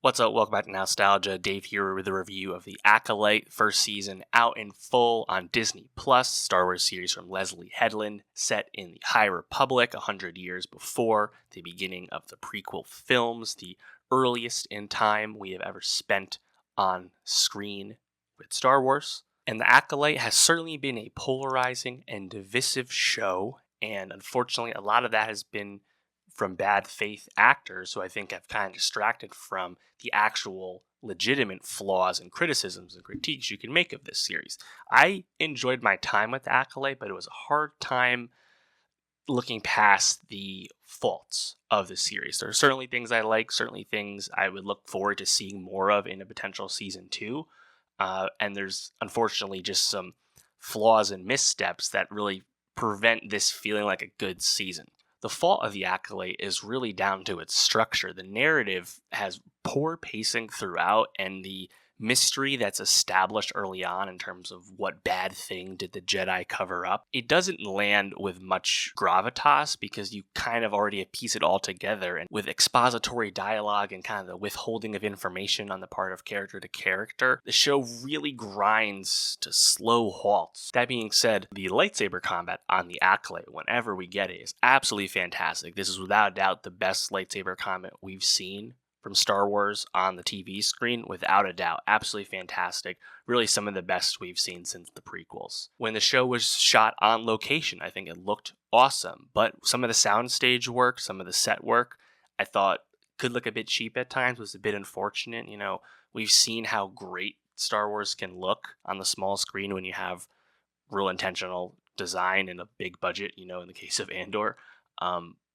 What's up? Welcome back to Nowstalgia. Dave here with a review of the Acolyte first season out in full on Disney Plus, Star Wars series from Leslie Headland, set in the High Republic 100 years before the beginning of the prequel films, the earliest in time we have ever spent on screen with Star Wars. And the Acolyte has certainly been a polarizing and divisive show, and unfortunately a lot of that has been from bad faith actors who I think have kind of distracted from the actual legitimate flaws and criticisms and critiques you can make of this series. I enjoyed my time with Acolyte, but it was a hard time looking past the faults of the series. There are certainly things I like, certainly things I would look forward to seeing more of in a potential season 2. And there's unfortunately just some flaws and missteps that really prevent this feeling like a good season. The fault of the Acolyte is really down to its structure. The narrative has poor pacing throughout, and the mystery that's established early on in terms of what bad thing did the Jedi cover up, it doesn't land with much gravitas because you kind of already piece it all together. And with expository dialogue and kind of the withholding of information on the part of character to character, the show really grinds to slow halts. That being said, the lightsaber combat on the Acolyte, whenever we get it, is absolutely fantastic. This is without a doubt the best lightsaber combat we've seen from Star Wars on the TV screen, without a doubt. Absolutely fantastic. Really some of the best we've seen since the prequels. When the show was shot on location, I think it looked awesome, but some of the soundstage work, some of the set work, I thought could look a bit cheap at times, was a bit unfortunate. You know, we've seen how great Star Wars can look on the small screen when you have real intentional design and a big budget, you know, in the case of Andor.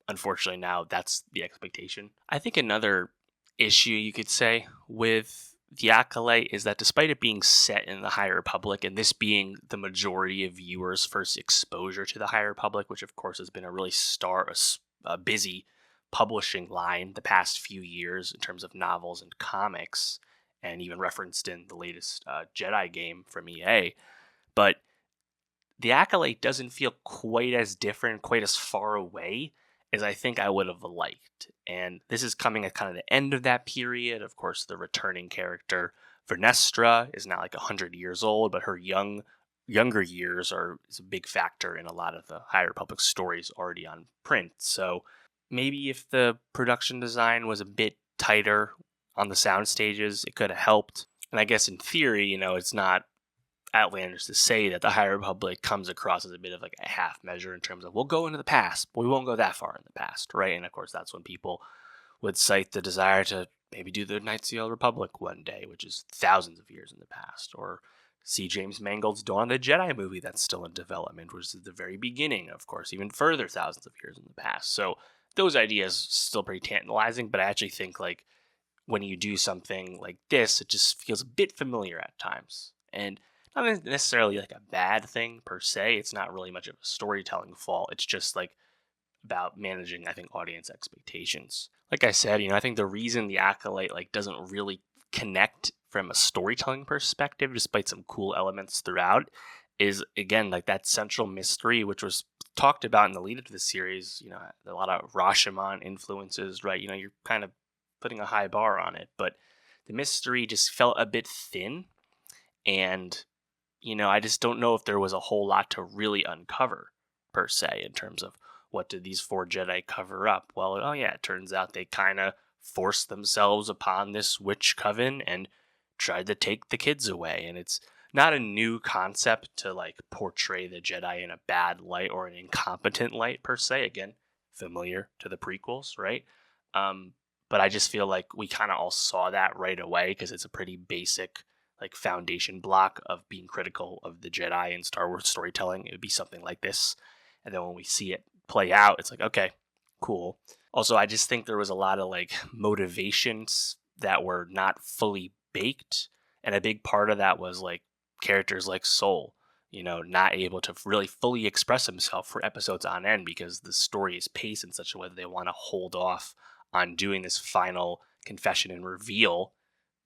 Unfortunately, now that's the expectation. I think another issue you could say with the Acolyte is that despite it being set in the High Republic and this being the majority of viewers' first exposure to the High Republic, which of course has been a really busy publishing line the past few years in terms of novels and comics, and even referenced in the latest Jedi game from EA, but the Acolyte doesn't feel quite as different, quite as far away as I think I would have liked. And this is coming at kind of the end of that period. Of course, the returning character, Vernestra, is now like 100 years old, but her younger years is a big factor in a lot of the High Republic stories already on print. So maybe if the production design was a bit tighter on the sound stages, it could have helped. And I guess in theory, you know, it's not outlandish to say that the High Republic comes across as a bit of like a half measure in terms of we'll go into the past, but we won't go that far in the past, right? And of course, that's when people would cite the desire to maybe do the Knights of the Old Republic one day, which is thousands of years in the past, or see James Mangold's Dawn of the Jedi movie that's still in development, which is the very beginning, of course, even further thousands of years in the past. So those ideas still pretty tantalizing, but I actually think like when you do something like this, it just feels a bit familiar at times. And not necessarily like a bad thing per se. It's not really much of a storytelling fault. It's just like about managing, I think, audience expectations. Like I said, you know, I think the reason the Acolyte like doesn't really connect from a storytelling perspective, despite some cool elements throughout, is again like that central mystery, which was talked about in the lead up to the series. You know, a lot of Rashomon influences, right? You know, you're kind of putting a high bar on it, but the mystery just felt a bit thin, and you know, I just don't know if there was a whole lot to really uncover, per se, in terms of what did these 4 Jedi cover up? Well, oh yeah, it turns out they kind of forced themselves upon this witch coven and tried to take the kids away. And it's not a new concept to, like, portray the Jedi in a bad light or an incompetent light, per se. Again, familiar to the prequels, right? But I just feel like we kind of all saw that right away because it's a pretty basic like foundation block of being critical of the Jedi and Star Wars storytelling. It would be something like this. And then when we see it play out, it's like, okay, cool. Also, I just think there was a lot of like motivations that were not fully baked. And a big part of that was like characters like Soul, you know, not able to really fully express himself for episodes on end because the story is paced in such a way that they want to hold off on doing this final confession and reveal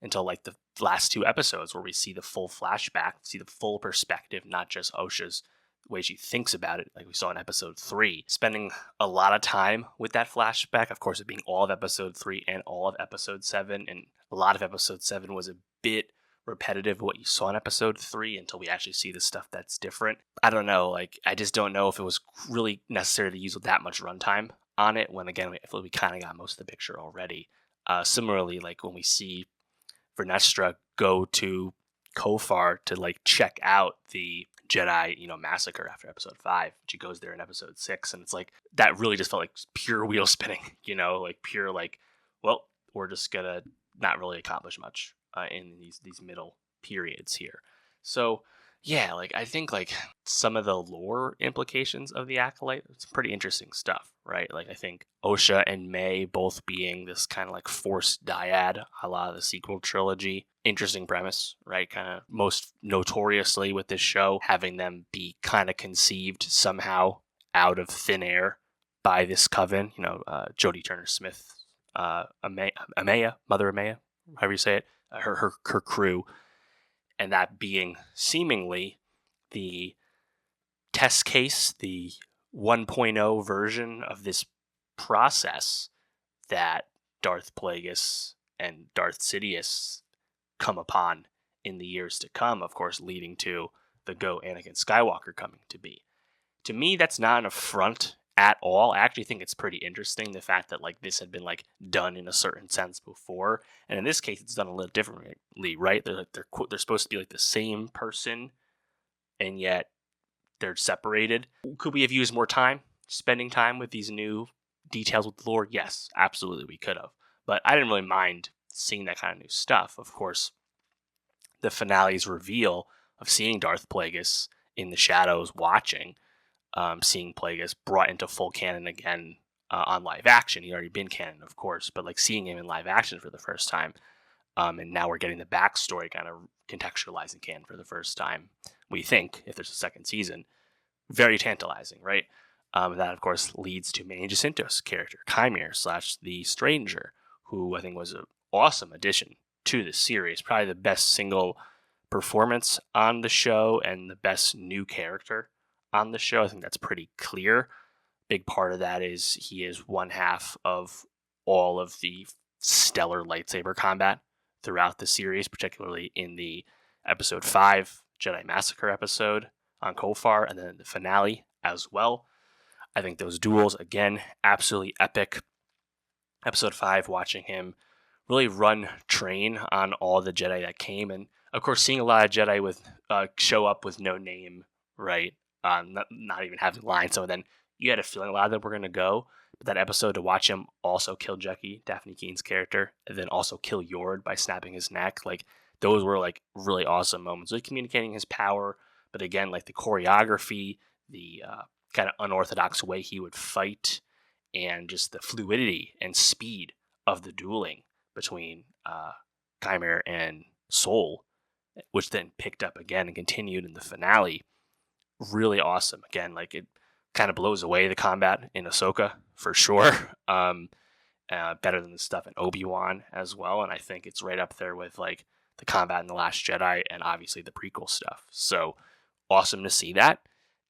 until like the last 2 episodes where we see the full flashback, see the full perspective, not just Osha's way she thinks about it, like we saw in episode 3, spending a lot of time with that flashback, of course, it being all of episode 3 and all of episode 7, and a lot of episode 7 was a bit repetitive of what you saw in episode 3 until we actually see the stuff that's different. I don't know, like, I just don't know if it was really necessary to use that much runtime on it, when again, I feel like we kind of got most of the picture already. Similarly, like when we see Vernestra go to Kofar to like check out the Jedi, massacre after episode 5. She goes there in episode 6, and it's like that really just felt like pure wheel spinning, like pure like, well, we're just gonna not really accomplish much in these middle periods here. So yeah, like I think like some of the lore implications of the Acolyte, it's pretty interesting stuff, right? Like I think Osha and May both being this kind of like forced dyad, a la the sequel trilogy. Interesting premise, right? Kind of most notoriously with this show, having them be kind of conceived somehow out of thin air by this coven, Jodie Turner-Smith, Amaya, Mother Amaya, however you say it, her crew, and that being seemingly the test case, the 1.0 version of this process that Darth Plagueis and Darth Sidious come upon in the years to come, of course, leading to the Go Anakin Skywalker coming to be. To me, that's not an affront at all. I actually think it's pretty interesting, the fact that like this had been like done in a certain sense before, and in this case, it's done a little differently, right? They're supposed to be like the same person, and yet they're separated. Could we have used more time spending time with these new details with the lore? Yes, absolutely, we could have. But I didn't really mind seeing that kind of new stuff. Of course, the finale's reveal of seeing Darth Plagueis in the shadows watching, seeing Plagueis brought into full canon again on live action. He'd already been canon, of course, but like seeing him in live action for the first time, and now we're getting the backstory kind of contextualizing canon for the first time, we think, if there's a second season. Very tantalizing, right? That, of course, leads to Manny Jacinto's character, Chimere / the Stranger, who I think was an awesome addition to the series. Probably the best single performance on the show and the best new character on the show. I think that's pretty clear. Big part of that is he is one half of all of the stellar lightsaber combat throughout the series, particularly in the episode 5 Jedi Massacre episode on Kofar, and then the finale as well. I think those duels, again, absolutely epic. Episode 5, watching him really run train on all the Jedi that came, and of course seeing a lot of Jedi with show up with no name, right? Not even having lines. So then you had a feeling a lot of them were going to go. But that episode, to watch him also kill Jecki, Daphne Keen's character, and then also kill Yord by snapping his neck, like those were like really awesome moments. Really communicating his power, but again, like the choreography, the kind of unorthodox way he would fight, and just the fluidity and speed of the dueling between Chimere and Soul, which then picked up again and continued in the finale. Really awesome. Again, like it kind of blows away the combat in Ahsoka for sure. Better than the stuff in Obi-Wan as well. And I think it's right up there with like the combat in The Last Jedi and obviously the prequel stuff. So awesome to see that.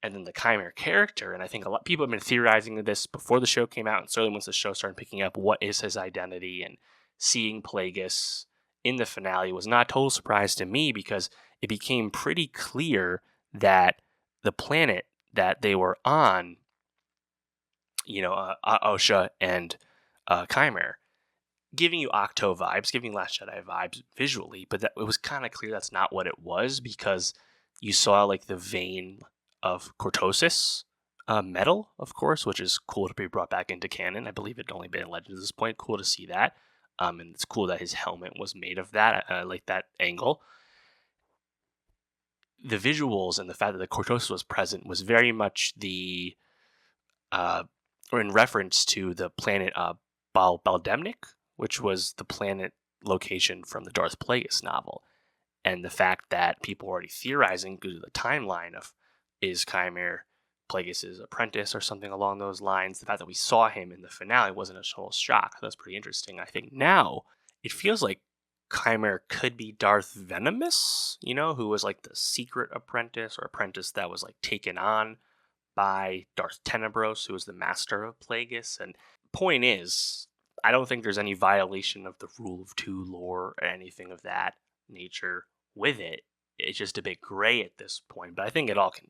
And then the Chimere character, and I think a lot of people have been theorizing this before the show came out, and certainly once the show started picking up, what is his identity, and seeing Plagueis in the finale was not a total surprise to me, because it became pretty clear that the planet that they were on, Osha and Chimere, giving you Octo vibes, giving Last Jedi vibes visually, but that it was kind of clear that's not what it was, because you saw like the vein of Cortosis metal, of course, which is cool to be brought back into canon. I believe it had only been in Legends at this point. Cool to see that. And it's cool that his helmet was made of that. I like that angle. The visuals and the fact that the Cortosis was present was very much the, or in reference to the planet Baldemnik, which was the planet location from the Darth Plagueis novel. And the fact that people were already theorizing due to the timeline of, is Chimere Plagueis' apprentice or something along those lines? The fact that we saw him in the finale wasn't a total shock. That's pretty interesting. I think now it feels like Chimera could be Darth Venomous, who was like the secret apprentice or apprentice that was like taken on by Darth Tenebros, who was the master of Plagueis. And point is, I don't think there's any violation of the Rule of Two lore or anything of that nature with it. It's just a bit gray at this point, but I think it all can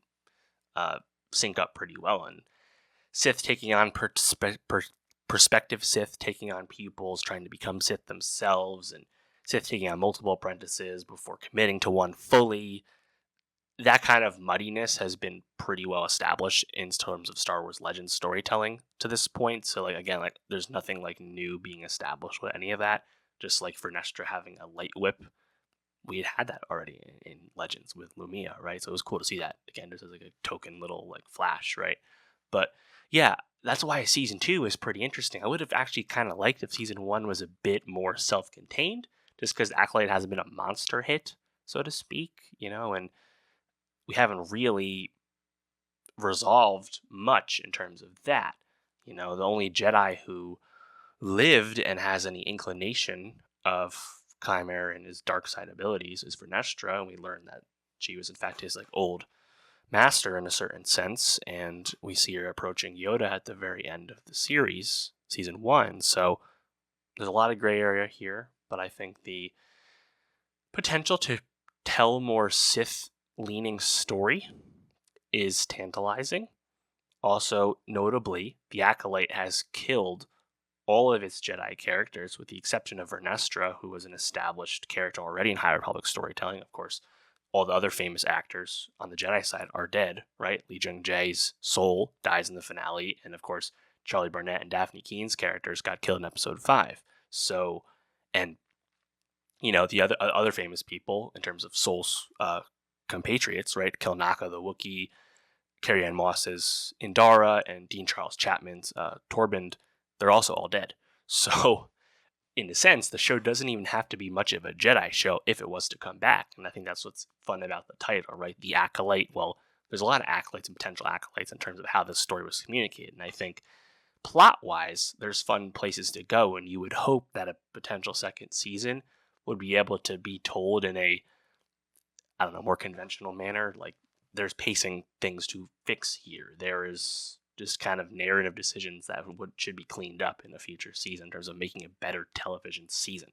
sync up pretty well. And Sith taking on prospective Sith taking on pupils trying to become Sith themselves, and Sith taking on multiple apprentices before committing to one fully. That kind of muddiness has been pretty well established in terms of Star Wars Legends storytelling to this point. So, like, again, like, there's nothing like new being established with any of that. Just like for Nestra having a light whip, we had that already in Legends with Lumia, right? So it was cool to see that again, just as like a token little like flash, right? But yeah, that's why season 2 is pretty interesting. I would have actually kind of liked if season 1 was a bit more self-contained, just because Acolyte hasn't been a monster hit, so to speak, and we haven't really resolved much in terms of that. The only Jedi who lived and has any inclination of Chimera and his dark side abilities is Vernestra, and we learn that she was in fact his like old master in a certain sense, and we see her approaching Yoda at the very end of the series, season 1. So there's a lot of gray area here, but I think the potential to tell more Sith leaning story is tantalizing. Also, notably, the Acolyte has killed all of its Jedi characters, with the exception of Vernestra, who was an established character already in High Republic storytelling. Of course, all the other famous actors on the Jedi side are dead, right? Lee Jung-jae's soul dies in the finale, and of course, Charlie Burnett and Daphne Keene's characters got killed in Episode 5. So, and the other famous people in terms of Soul's compatriots, right? Kilnaka the Wookiee, Carrie-Anne Moss's Indara, and Dean Charles Chapman's Torbind, they're also all dead. So, in a sense, the show doesn't even have to be much of a Jedi show if it was to come back. And I think that's what's fun about the title, right? The Acolyte. Well, there's a lot of acolytes and potential acolytes in terms of how the story was communicated. And I think plot-wise, there's fun places to go. And you would hope that a potential second season would be able to be told in a, I don't know, more conventional manner. Like, there's pacing things to fix here. There is just kind of narrative decisions that should be cleaned up in a future season in terms of making a better television season.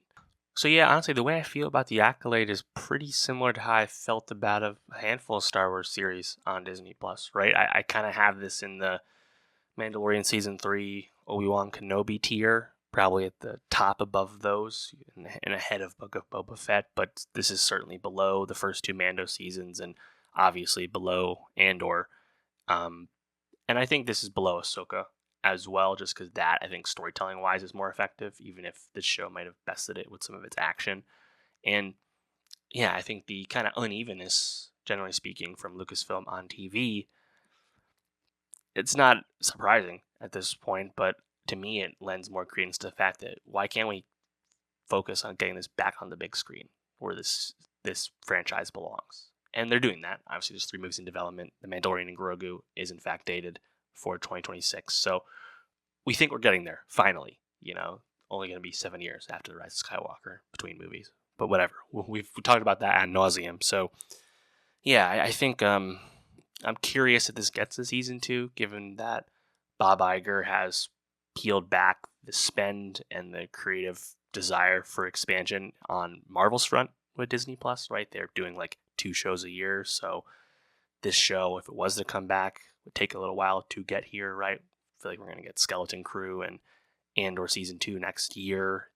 So yeah, honestly, the way I feel about The Acolyte is pretty similar to how I felt about a handful of Star Wars series on Disney Plus, right? I kind of have this in the Mandalorian Season 3, Obi-Wan Kenobi tier, probably at the top above those and ahead of Book of Boba Fett, but this is certainly below the first 2 Mando seasons and obviously below Andor. And I think this is below Ahsoka as well, just because that, I think, storytelling-wise is more effective, even if this show might have bested it with some of its action. And, yeah, I think the kind of unevenness, generally speaking, from Lucasfilm on TV, it's not surprising at this point, but to me it lends more credence to the fact that why can't we focus on getting this back on the big screen where this franchise belongs? And they're doing that. Obviously, there's 3 movies in development. The Mandalorian and Grogu is, in fact, dated for 2026. So we think we're getting there, finally. Only going to be 7 years after The Rise of Skywalker between movies. But whatever. We've talked about that ad nauseum. So, yeah, I think I'm curious if this gets to Season 2, given that Bob Iger has peeled back the spend and the creative desire for expansion on Marvel's front with Disney Plus, right? They're doing like 2 shows a year, so this show, if it was to come back, would take a little while to get here, right? I feel like we're going to get Skeleton Crew and or Season 2 next year,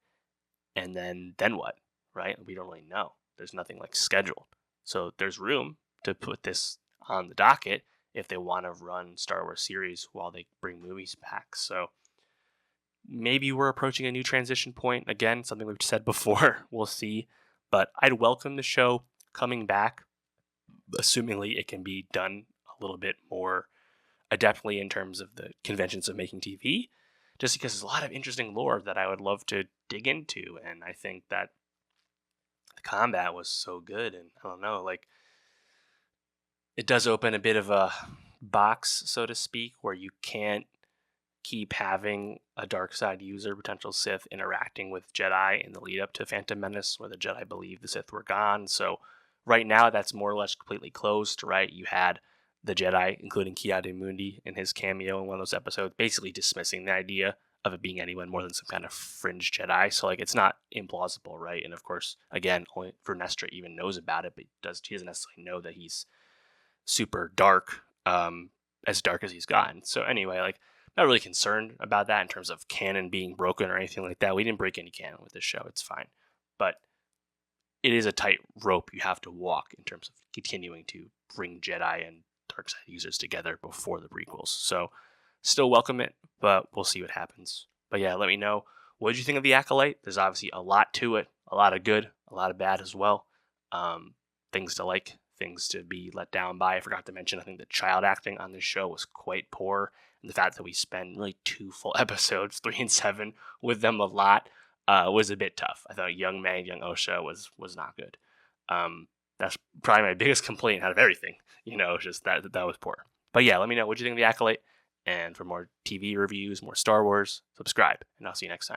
and then what, right? We don't really know. There's nothing like scheduled. So there's room to put this on the docket if they want to run Star Wars series while they bring movies back. So maybe we're approaching a new transition point. Again, something we've said before. We'll see. But I'd welcome the show coming back, assumingly it can be done a little bit more adeptly in terms of the conventions of making TV, just because there's a lot of interesting lore that I would love to dig into. And I think that the combat was so good. And I don't know, like, it does open a bit of a box, so to speak, where you can't keep having a dark side user, potential Sith, interacting with Jedi in the lead up to Phantom Menace, where the Jedi believe the Sith were gone. So right now, that's more or less completely closed, right? You had the Jedi, including Ki-Adi-Mundi in his cameo in one of those episodes, basically dismissing the idea of it being anyone more than some kind of fringe Jedi. So like, it's not implausible, right? And of course, again, only Vernestra even knows about it, but he doesn't necessarily know that he's super dark, as dark as he's gotten. So anyway, like, not really concerned about that in terms of canon being broken or anything like that. We didn't break any canon with this show. It's fine. But it is a tight rope you have to walk in terms of continuing to bring Jedi and dark side users together before the prequels. So still welcome it, but we'll see what happens. But yeah, let me know, what did you think of the Acolyte? There's obviously a lot to it, a lot of good, a lot of bad as well. Things to like, things to be let down by. I forgot to mention, I think the child acting on this show was quite poor. And the fact that we spend really 2 full episodes, 3 and 7, with them a lot, was a bit tough. I thought young May, young Osha was not good. That's probably my biggest complaint out of everything. Just that was poor. But yeah, let me know what you think of the Acolyte. And for more TV reviews, more Star Wars, subscribe. And I'll see you next time.